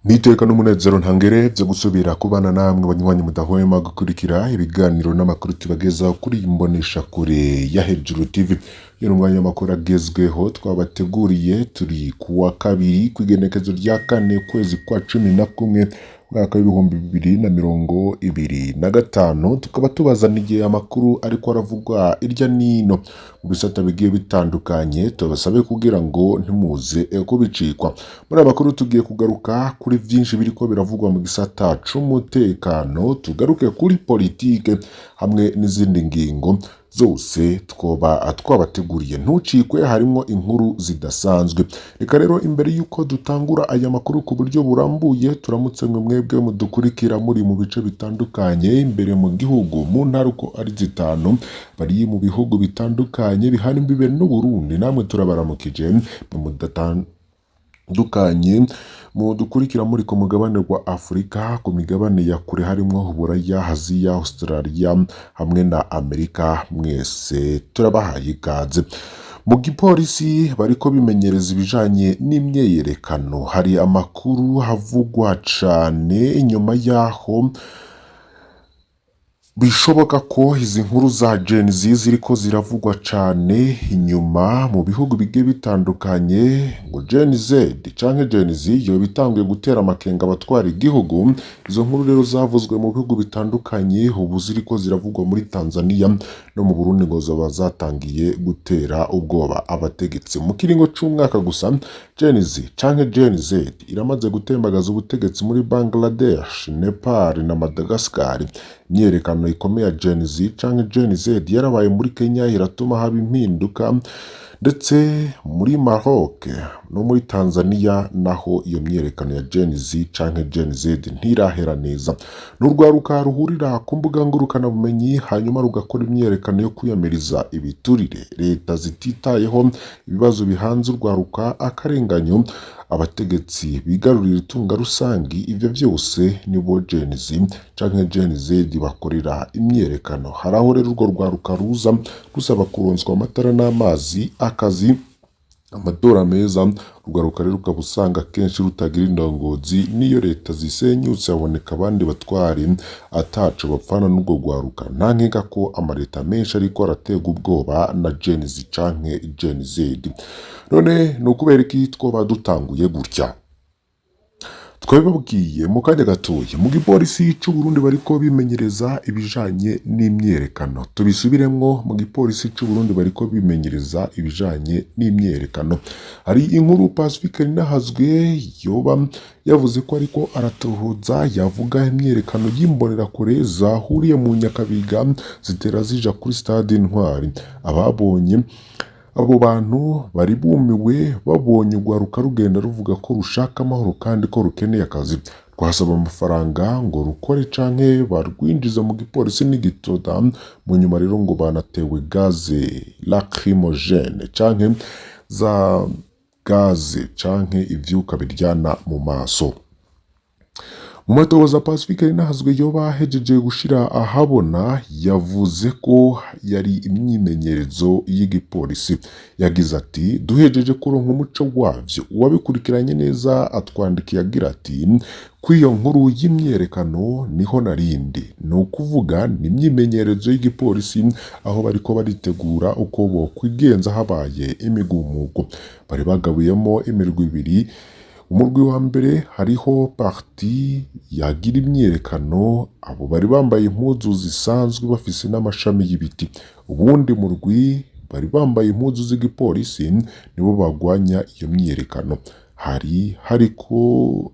Niteka n'umunezero ntangere byo gusubira kubana namwe banywanyi mudahwema gukurikira ibiganiro n'amakuru tubagezaho kuri imbonesha kure ya Hejuru TV. Yo mwanya makuru agezweho twabateguriye turi kuwa kabiri kwigenekezo rya 4 kwezi kwa 11 mwaka w'ibihumbi 2025 tukaba tubazaniye amakuru ariko aravugwa irya nino mu bisata bigiye bitandukanye. Tubasabe kugira ngo ntimuze kubicikwa. Muri amakuru tugiye kugaruka kuri byinshi biriko biravugwa mu gisata c'umutekano, tugaruke kuri politike hamwe n'izindi ngingo zose twabateguriye. Ntucikwe, harimo inkuru zidasanzwe. Reka rero imbere yuko dutangura aya makuru ku buryo burambuye, turamutse mwebwe mudukurikira muri mu bice bitandukanye imbere mu gihugu, mu ntara uko ari 5 bari mu bihugu bitandukanye bihana imbibe n'u Burundi, namwe turabaramukije mu dukanye mu dukurikira muri ku mugabane wa Afrika, ku migabane ya kure harimo Buraya, Hagiye, Australia hamwe na Amerika. Mwese turabahaye ikaze. Mu gipolisi bariko bimenyereza ibijanye n'imyiyerekano. Hari amakuru havugwa cane inyuma yaho bishoboka ko izi nkuru za Gen Z ziriko ziravugwa cane inyuma mu bihugu bigiye bitandukanye, ngo Gen Z canke Gen Z yo bitanguye gutera amakenga abatwara igihugu. Izo nkuru rero zavuzwe mu bihugu bitandukanye, ubu ziriko ziravugwa muri Tanzania no mu Burundi, ngo zoba zatangiye gutera ubwoba abategetsi. Mu kiringo c'umwaka gusa Gen Z canke Gen Z iramaze gutembagaza ubutegetsi muri Bangladesh, Nepal na Madagascar. Imyiyerekano ikomeye ya Gen Z canke Gen Z yarabaye muri Kenya, iratuma haba impinduka, ndetse muri Maroc no muri Tanzania naho iyo myiyerekano ya Gen Z canke Gen Z ntirahera neza. N'urwaruka ruhurira ku mbuga ngurukana bumenyi hanyuma rugakora imyiyerekano yo kwiyamiriza ibiturire, leta zititayeho ibibazo bihanze urwaruka, akarenganyo, abategetsi bigarurira itunga rusangi. Ivyo byose nibo Gen Z canke Gen Z bakorera imyiyerekano. Haraho rero urwo rwaruka ruza rusaba kuronswa amatara n'amazi, akazi, amadora meza. Rugaruka rero ukabusanga kenshi rutagira indongozi, niyo leta zisenyutse haboneka abandi batwari ataco bapfana n'ubwo rwaruka. Nta nkeka ko amaleta menshi ariko aratega ubwoba na Gen Z canke Gen Z. None nukubera iki twoba dutanguye gutya? Twabibabwiye mu kanya gatoya, mu gipolisi c'u Burundi bariko bimenyereza ibijanye n'imyiyerekano. Tubisubiremwo, mu gipolisi c'u Burundi bariko bimenyereza ibijanye n'imyiyerekano. Hari inkuru Pacifique Nininahazwe yoba yavuze ko ariko aratohoza, yavuga imyiyerekano y'imbonerakure zahuriye mu Nyakabiga zitera zija kuri stade Intwari. Ababonye abo bantu bari bumiwe, babonye urwaruka rugenda ruvuga ko rushaka amahoro kandi ko rukeneye akazi. Rwasaba amafaranga ngo rukore canke barwinjiza mu gipolisi n'igitoda. Mu nyuma rero ngo banatewe gaze lacrymogene canke za gaze canke ivyuka biryana mu maso. Umatoza Pacifique Nininahazwe yoba hejeje gushira ahabona, yavuze ko yari imyimenyerezo y'igipolisi. Yagize ati, duhejeje kuronka umuco wavyo. Uwabikurikiranye neza atwandikiye agira ati, kw'iyo nkuru y'imyiyerekano niho narindi. Ni ukuvuga ni imyimenyerezo y'igipolisi, aho bariko baritegura uko bokwigenza habaye imigumuko. Bari bagabuyemo imirwi ibiri. Umurwi wa mbere hariho parti yagira imyiyerekano, abo bari bambaye impuzu zisanzwe bafise n'amashami y'ibiti. Ubundi murwi bari bambaye impuzu z'igipolisi, nibo bagwanya iyo myiyerekano. Hariko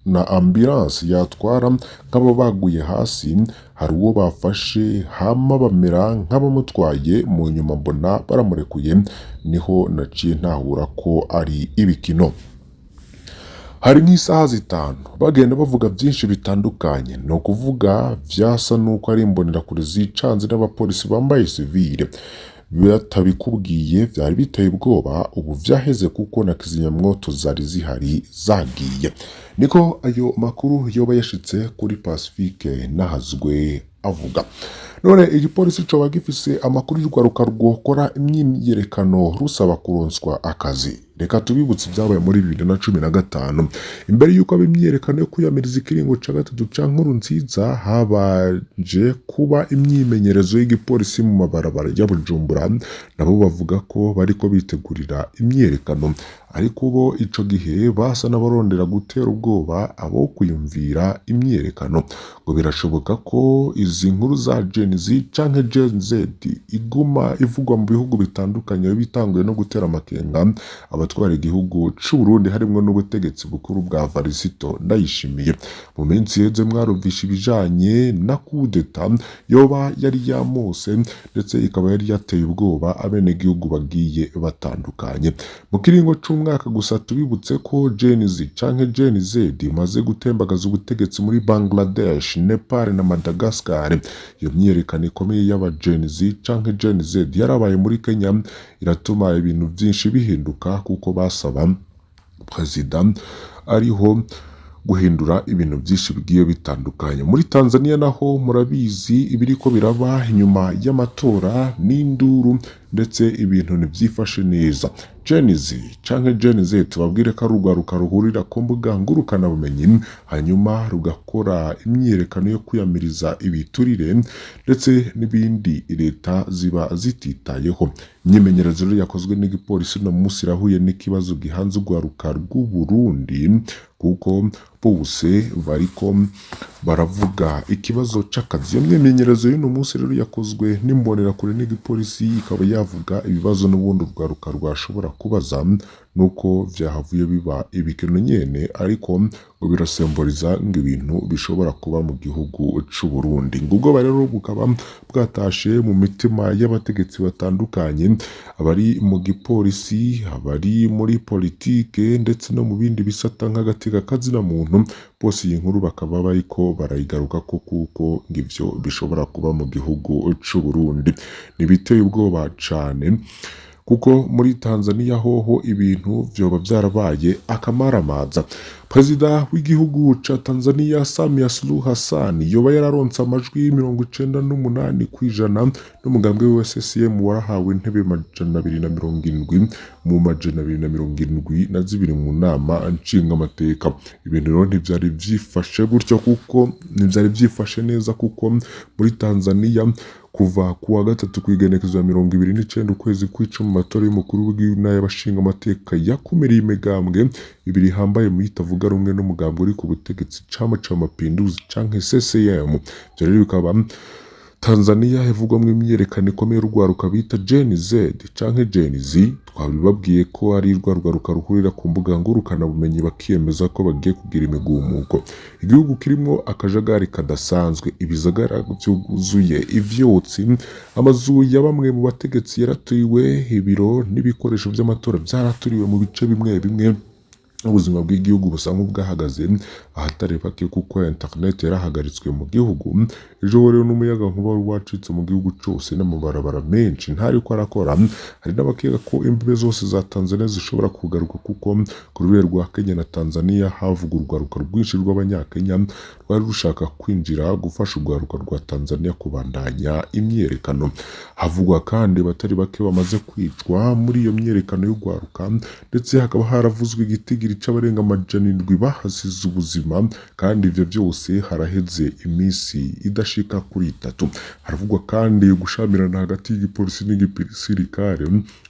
na ambulance yatwara nk'aba baguye hasi. Hari uwo bafashe hama bamera nk'abamutwaye, mu nyuma mbona baramurekuye. Niho naciye ntahura ko ari ibikino. Hari nk'isaha 5 bagenda bavuga byinshi bitandukanye, no kuvuga vyasa nuko ari imbonerakure zicanze n'abapolisi bambaye civile. Batabikubwiye vyari biteye ubwoba, ubu vyaheze kuko na kizimyamwoto zari zihari zagiye. Niko ayo makuru yoba yashitse kuri Pacifique Nininahazwe avuga. None igipolisi coba gifise amakuru y'urwaruka rwokora imyiyerekano rusaba kuronswa akazi. Reka tubibutse ibyabaye muri 2015 imbere yuko ab'imyiyerekano yo kwiyamiriza ikiringo ca gatatu ca Nkurunziza habanje kuba imyimenyerezo y'igipolisi mu mabarabara ya Bujumbura nabo bavuga ko bariko bitegurira imyiyerekano ariko bo ico gihe basa n'abarondera gutera ubwoba abo kuyumvira imyiyerekano ngo birashoboka ko izi nkuru za Gen Z canke Gen Z iguma ivugwa mu bihugu bitandukanye bitanguye no gutera amakenga abatwara igihugu c'u Burundi harimwo n'ubutegetsi bukuru bwa Varisito Ndayishimiye mu minsi yeze mwarumvisha ibijanye na kudeta yoba yari yamose ndetse ikaba yari yateye ubwoba abene gihugu bagiye batandukanye mu kiringo c'umwaka gusa tubibutse ko Gen Z canke Gen Z maze gutembagaza ubutegetsi muri Bangladesh, Nepal na Madagascar. Iyo myiyerekano ikomeye y'aba Gen Z canke Gen Z yarabaye muri Kenya iratuma ibintu byinshi bihinduka kuko basaba president ariho guhindura ibintu byinshi bigiye bitandukanye. Muri Tanzania naho murabizi ibiriko biraba inyuma y'amatora n'induru ndetse ibintu ntibyifashe neza. Gen Z canke Gen Z tubabwire ko urwaruka ruhurira ku mbuga ngurukana bumenyi hanyuma rugakora imyiyerekano yo kwiyamiriza ibiturire ndetse n'ibindi leta ziba zititayeho. Imyimenyerezo yakozwe n'igipolisi no munsi irahuye n'ikibazo gihanze urwaruka rw'u Burundi kuko bose bariko baravuga ikibazo c'akazi. Iyo myimenyerezo y'uno munsi rero yakozwe n'imbonerakure n'igipolisi ikaba yavuga ibibazo n'ubundi urwaruka rwashobora kubaza nuko vyahavuye biba ibikino nyene ariko ngo birasemboriza ngo ibintu bishobora kuba mu gihugu c'u Burundi. Ngubwo rero bukaba bwatashe mu mitima y'abategetsi batandukanye abari mu gipolisi abari muri politike ndetse no mu bindi bisata nk'agateka kazina muntu bose iyi nkuru bakaba bariko barayigaruka ko kuko ngivyo bishobora kuba mu gihugu c'u Burundi. Nibiteye ubwoba cane kuko muri Tanzania hoho ibintu vyoba vyarabaye akamaramaza. Perezida w'igihugu ca Tanzania Samia Suluhu Hassan yoba yararonse amajwi 98% n'umugambwe wa CCM warahawe intebe 270 mu 272 mu nama nshinga amateka. Ibintu rero ntivyari vyifashe gutyo kuko ntivyari vyifashe neza kuko muri Tanzania kuva kuwa gatatu kwigenekezwa 29 ukwezi kw'icumi amatora y'umukuru w'igihugu n'ay'abashinga amateka yakumiriye imigambwe ibiri hambaye mu yitavuga rumwe n'umugambwe uri ku butegetsi Chama cha Mapinduzi canke CCM. Byo rero bikaba Tanzania ivugwamwo imyiyerekano ikomeye urwaruka bita Gen Z canke Gen Z twabibabwiye ko ari urwaruka ruhurira ku mbuga ngurukana bumenyi bakiyemeza ko bagiye kugira imigumuko. Igihugu kirimo akajagari kadasanzwe ibizagara byuzuye ivyotsi amazu ya bamwe mu bategetsi yaraturiwe ibiro n'ibikoresho by'amatora byaraturiwe mu bice bimwe bimwe. Ubuzima bw'igihugu busa nk'ubwahagaze ahatari pake kuko internet yarahagaritswe mu gihugu. Ejo rero n'umuyaga nkuba wacitse mu gihugu cyose n'amabarabara menshi ntari ko arakora. Hari n'abakeka ko imbibe zose za Tanzania zishobora kugaruka kuko ku rubero rwa Kenya na Tanzania havuga urwaruka rwinshi rw'abanyakenya rwari rushaka kwinjira gufasha urwaruka rwa Tanzania kubandanya imyiyerekano. Havugwa kandi batari bake bamaze kwicwa muri iyo myiyerekano y'urwaruka ndetse hakaba haravuzwe igitigiri c'abarenga 700 bahasize ubuzima kandi ivyo byose haraheze iminsi idashika kuri 3. Haravugwa kandi gushamirana hagati y'igipolisi n'igisirikare.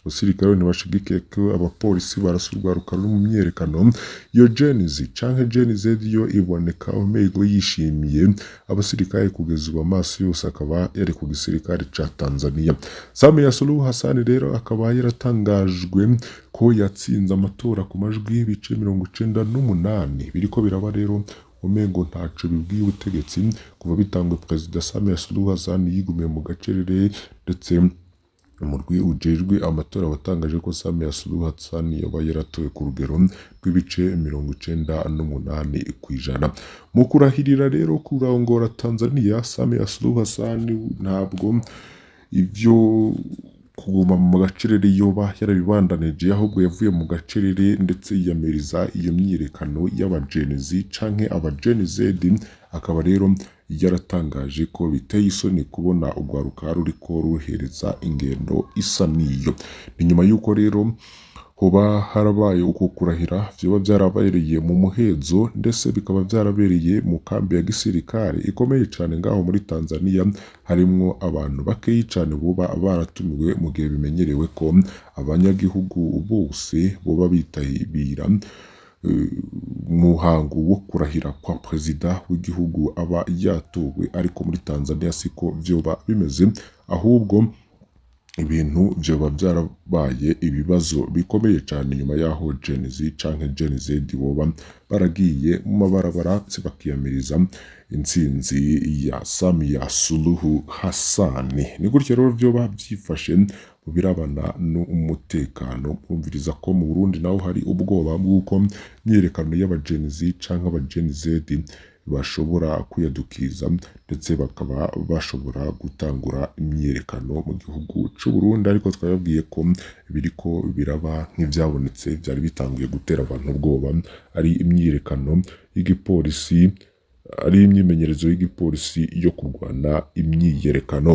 Abasirikare ntibashigikiye ko abapolisi barasurwaruka mu myiyerekano. Iyo Gen Z canke Gen Z yo iboneka umego yishimiye abasirikare kugeza ubu amaso yose akaba yari ku gisirikare ca Tanzania. Samia Suluhu Hassan rero akaba yaratangajwe ko yatsinze amatora ku majwi bice 98 biriko biraba rero umengo ntaco bibwiye ubutegetsi kuva bitangwe. Perezida Samia Suluhu Hassan yigumiye mu gacerere ndetse umurwi ujejwe amatora watangaje ko Samia Suluhu Hassan yoba yaratowe ku rugero rw'ibice 98%. Mu kurahirira rero kurongora Tanzania Samia Suluhu Hassan ntabwo ivyo kuguma mu gacerere yoba yarabibandanije ahubwo yavuye mu gacerere ndetse yiyamiriza iyo myiyerekano y'aba Gen Z canke aba Gen Z. Akaba rero yaratangaje ko biteye isoni kubona urwaruka ruriko ruhereza ingendo isa niyo. Ni nyuma yuko rero hoba harabaye uko kurahira vyoba vyarabereye mu muhezo ndetse bikaba vyarabereye mu kambi ya gisirikare ikomeye cane ngaho muri Tanzania, harimwo abantu bakeyi cane boba baratumiwe mu gihe bimenyerewe ko abanyagihugu bose boba bitabira umuhango wo kurahira kwa perezida w'igihugu aba yatowe, ariko muri Tanzania siko vyoba bimeze, ahubwo ibintu vyoba vyarabaye ibibazo bikomeye cane nyuma yaho Gen Z canke Gen Z boba baragiye mu mabarabara bakiyamiriza intsinzi ya Samia Suluhu Hassan. Ni gutyo rero vyoba vyifashe mu birabana n'umutekano. Kumviriza ko mu Burundi naho hari ubwoba bw'uko imyiyerekano y'aba Gen Z canke aba Gen Z bashobora kwiyadukiza ndetse bakaba bashobora gutangura imyiyerekano mu gihugu c'u Burundi, ariko twababwiye ko biriko biraba nk'ivyabonetse vyari bitanguye gutera abantu ubwoba, ari imyiyerekano y'igipolisi, ari imyimenyerezo y'igipolisi yo kurwana imyiyerekano.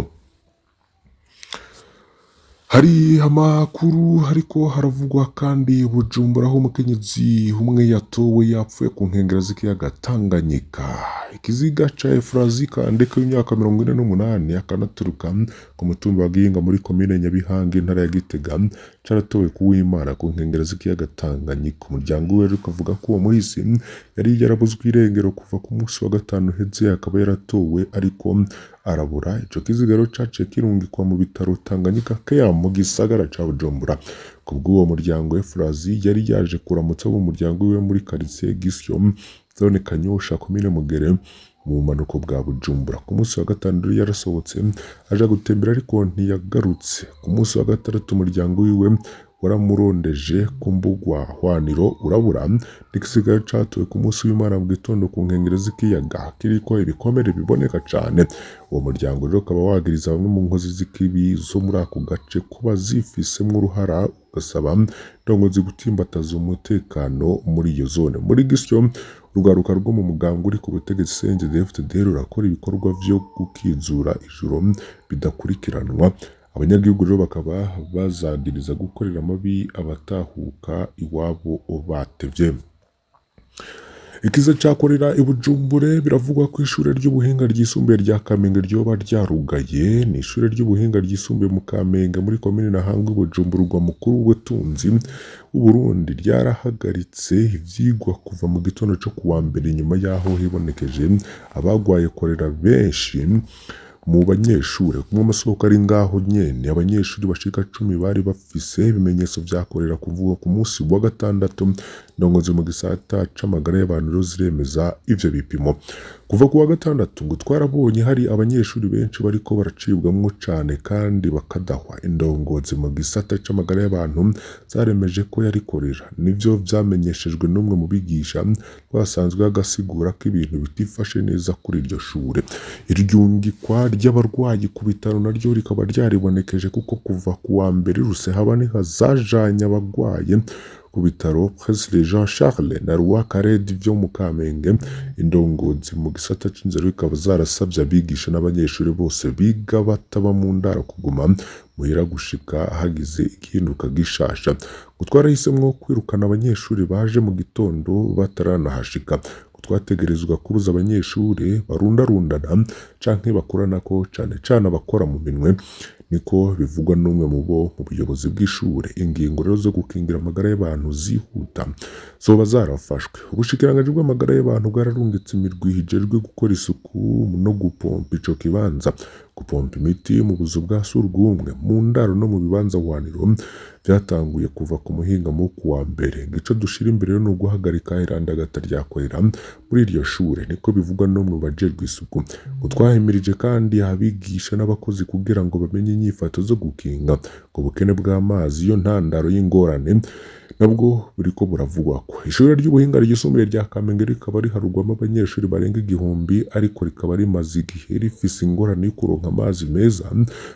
Hari amakuru hariko haravugwa kandi Bujumbura aho umukenyezi umwe yatowe yapfuye ku nkengera z'ikiyaga Tanganyika. Ikiziga ca Efrazi Kandeke w'imyaka 48 akanaturuka ku mutumba wa Gihinga muri komine Nyabihange intara ya Gitega caratowe ku w'Imana ku nkengera z'ikiyaga Tanganyika. Umuryango we ukavuga ko uwo muhisi yari yarabuzwe irengero kuva ku munsi wa gatanu heze, akaba yaratowe ariko arabura. Ico kiziga rero caciye kirungikwa mu bitaro Tanganyika Care mu gisagara ca Bujumbura. Kubw'uwo muryango Efrazi yari yaje kuramutsa abo muryango we muri quartier Gisyo zone Kanyosha komine Mugere mu bumanuko bwa Bujumbura. Ku munsi wa gatanu yarasohotse aja gutembera ariko ntiyagarutse. Ku munsi wa gatandatu umuryango wiwe waramurondeje ku mbugwa hwaniro urabura, n'igisigaye catowe ku munsi w'Imana mu gitondo ku nkengero z'ikiyaga kiriko ibikomere biboneka cane. Uwo muryango rero ukaba wagiriza bamwe mu nkozi z'ikibi zo muri ako gace kuba zifisemwo uruhara, ugasaba indongozi gutimbataza umutekano muri iyo zone. Muri Gisyo urwaruka rwo mu mugango uri ku butegetsi CNDD-FDD rurakora ibikorwa vyo gukizura ijoro bidakurikiranwa. Abanyagihugu rero bakaba bazagiriza gukorera amabi abatahuka iwabo batevye. Ikiza cakorera i Bujumbura biravugwa ko ishure ry'ubuhinga ryisumbuye rya Kamenge ryoba ryarugaye. Ni ishure ry'ubuhinga ryisumbuye mu Kamenge muri komine Ntahangwa Bujumbura, urwa mukuru w'ubutunzi w'Uburundi, ryarahagaritse ivyigwa kuva mu gitondo co kuwa mbere nyuma yaho hibonekeje abagwaye korera benshi mu banyeshure. Kumwe amasoko ari ngaho nyene abanyeshuri bashika 10 bari bafise ibimenyetso vyakorera kuvuga ku munsi wa gatandatu. Ndongozi mu gisata c'amagara y'abantu rero ziremeza ivyo bipimo. Kuva ku wa gatandatu ngo twarabonye hari abanyeshuri benshi bariko baracibwamwo cane kandi bakadahwa. Indongozi mu gisata c'amagara y'abantu zaremeje ko yari korera. Nivyo vyamenyeshejwe n'umwe mu bigisha twasanzwe agasigura ko ibintu bitifashe neza kuri iryo shure. Iryungikwa ry'abarwayi ku bitaro naryo rikaba ryaribonekeje kuko kuva ku wa mbere Rusehabaniha zajanye abagwaye ku bitaro President Jean Charles na Roi Karedi vyo mu Kamenge. Indongozi mu gisata c'inzero bikaba zarasavye abigisha n'abanyeshuri bose biga bataba mu ndaro kuguma muhira gushika hagize igihinduka gishasha. Twarahise kwirukana abanyeshuri baje mu gitondo bataranahashika. Twategerezwa kubuza abanyeshuri barundarundana canke bakoranako cane cane abakora mu minwe, niko bivugwa n'umwe mu buyobozi bw'ishure. Ingingo rero zo gukingira amagara y'abantu zihuta zoba zarafashwe. Ubushikiranganji bw'amagara y'abantu bwararungitse imirwi hijejwe gukora isuku no gupompa ico kibanza, gupompa imiti mu buzu bwa surwumwe, mu ndaro no mu bibanza hwaniro. Vyatanguye kuva ku muhingamo ku wa mbere. Ico dushira imbere no guhagarika irandagata ryakorera muri iryo shure, niko bivugwa no mu bajejwe isuku. Twahimirije kandi abigisha n'abakozi kugira ngo bamenye inyifato zo gukinga ku bukene bw'amazi yo ntandaro y'ingorane nabwo buriko buravugwa ko. Ishure ry'ubuhinga ryisumbuye rya Kamenge rikaba riharugwamo abanyeshuri barenga 1000, ariko rikaba rimaze igihe rifise ingorane yo kuronka amazi meza.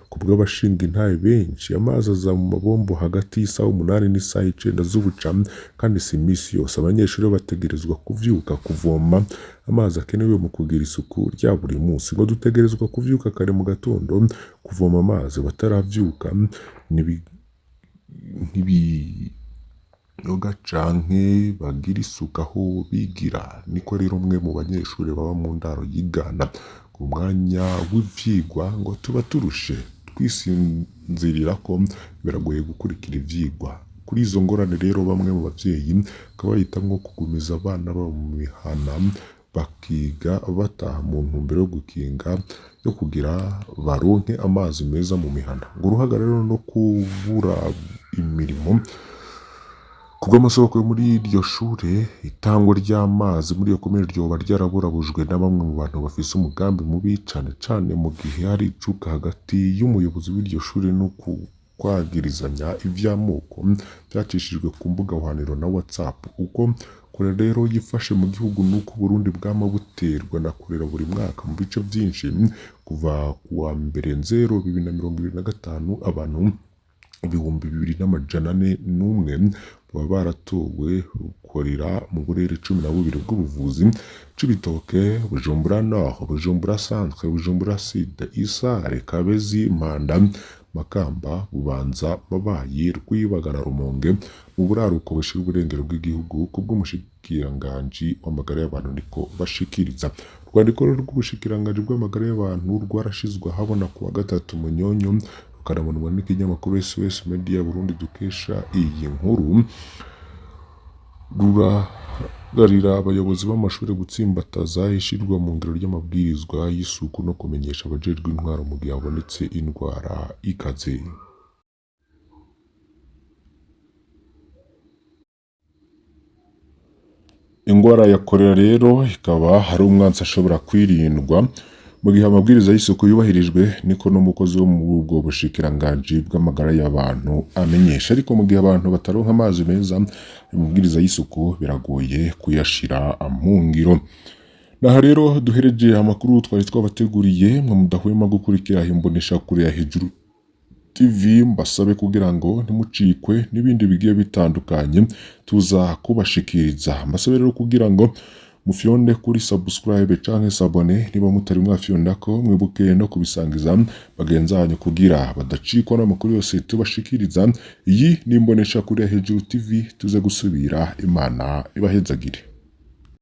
Kubw'abashinga intahe benshi amazi aza mu mabombo hagati y'isaha 8 n'isaha 9 z'ubuca, kandi si imisi yose. Abanyeshuri bategerezwa kuvyuka kuvoma amazi akenewe mu kugira isuku rya buri munsi. Ngo dutegerezwa kuvyuka kare mu gatondo kuvoma amazi, bataravyuka yoga canke bagira isuku aho bigira. Niko rero umwe mu banyeshuri baba mu ndaro yigana ku mwanya w'ivyigwa ngo tuba turushe twisinzirira ko biragoye gukurikira ivyigwa. Kuri izo ngorane rero bamwe mu bavyeyi bakaba bahitamwo kugumiza abana babo mu mihana bakiga bataha mu ntumbero yo gukinga yo kugira baronke amazi meza mu mihana. Ngo uruhaga rero no kubura imirimo kubw'amasoko yo muri iryo shure, itangwa ry'amazi muri iyo komine ryoba ryaraburabujwe na bamwe mu bantu bafise umugambi mubi cane cane mu gihe hari icuka hagati y'umuyobozi w'iryo shure no kwagirizanya ivy'amoko vyacishijwe ku mbuga hwaniro na WhatsApp. Uko kure rero yifashe mu gihugu nuko Burundi bwama buterwa na kurera buri mwaka mu bice vyinshi. Kuva kuwa mbere 2025 abantu 2401 baba baratowe korera mu burere 12 bw'ubuvuzi Cibitoke, Bujumbura Nord, Bujumbura Centre, Bujumbura Sud, Isare, Kabezi, Mpanda, Makamba, Bubanza, Mabayi, Rwibagara, Rumonge mu buraruko bushira uburengero bw'igihugu kubw'umushikiranganji w'amagara y'abantu niko bashikiriza. Urwandiko rw'ubushikiranganji bw'amagara y'abantu rwarashizwe habona kuwa 3 Munyonyo rukanabonwa n'ikinyamakuru SOS Media Burundi dukesha iyi nkuru. Ruragarira abayobozi b'amashuri gutsimbataza ishirwa mu ngiro ry'amabwirizwa y'isuku no kumenyesha abajejwe intwaro mu gihe habonetse indwara ikaze. Ingwara ya korera rero ikaba hari umwansi ashobora kwirindwa mu gihe amabwiriza y'isuku yubahirijwe, niko n'umukozi wo mu bwo bushikiranganji bw'amagara y'abantu amenyesha. Ariko mu gihe abantu bataronka amazi meza, amabwiriza y'isuku biragoye kuyashira mu ngiro. Naha rero duhereje amakuru twari twabateguriye, mwe mudahwema gukurikira imbonesha kure ya Hejuru TV. Mbasabe kugira ngo ntimucikwe n'ibindi bigiye bitandukanye tuza kubashikiriza. Mbasabe rero kugira ngo mufyonde kuri subscribe canke sabone niba mutari mwafyonda ko, mwibuke no kubisangiza bagenzanyu kugira badacikwa n'amakuru yose tubashikiriza. Iyi ni imbonesha kure ya Hejuru TV, tuze gusubira. Imana ibahezagire.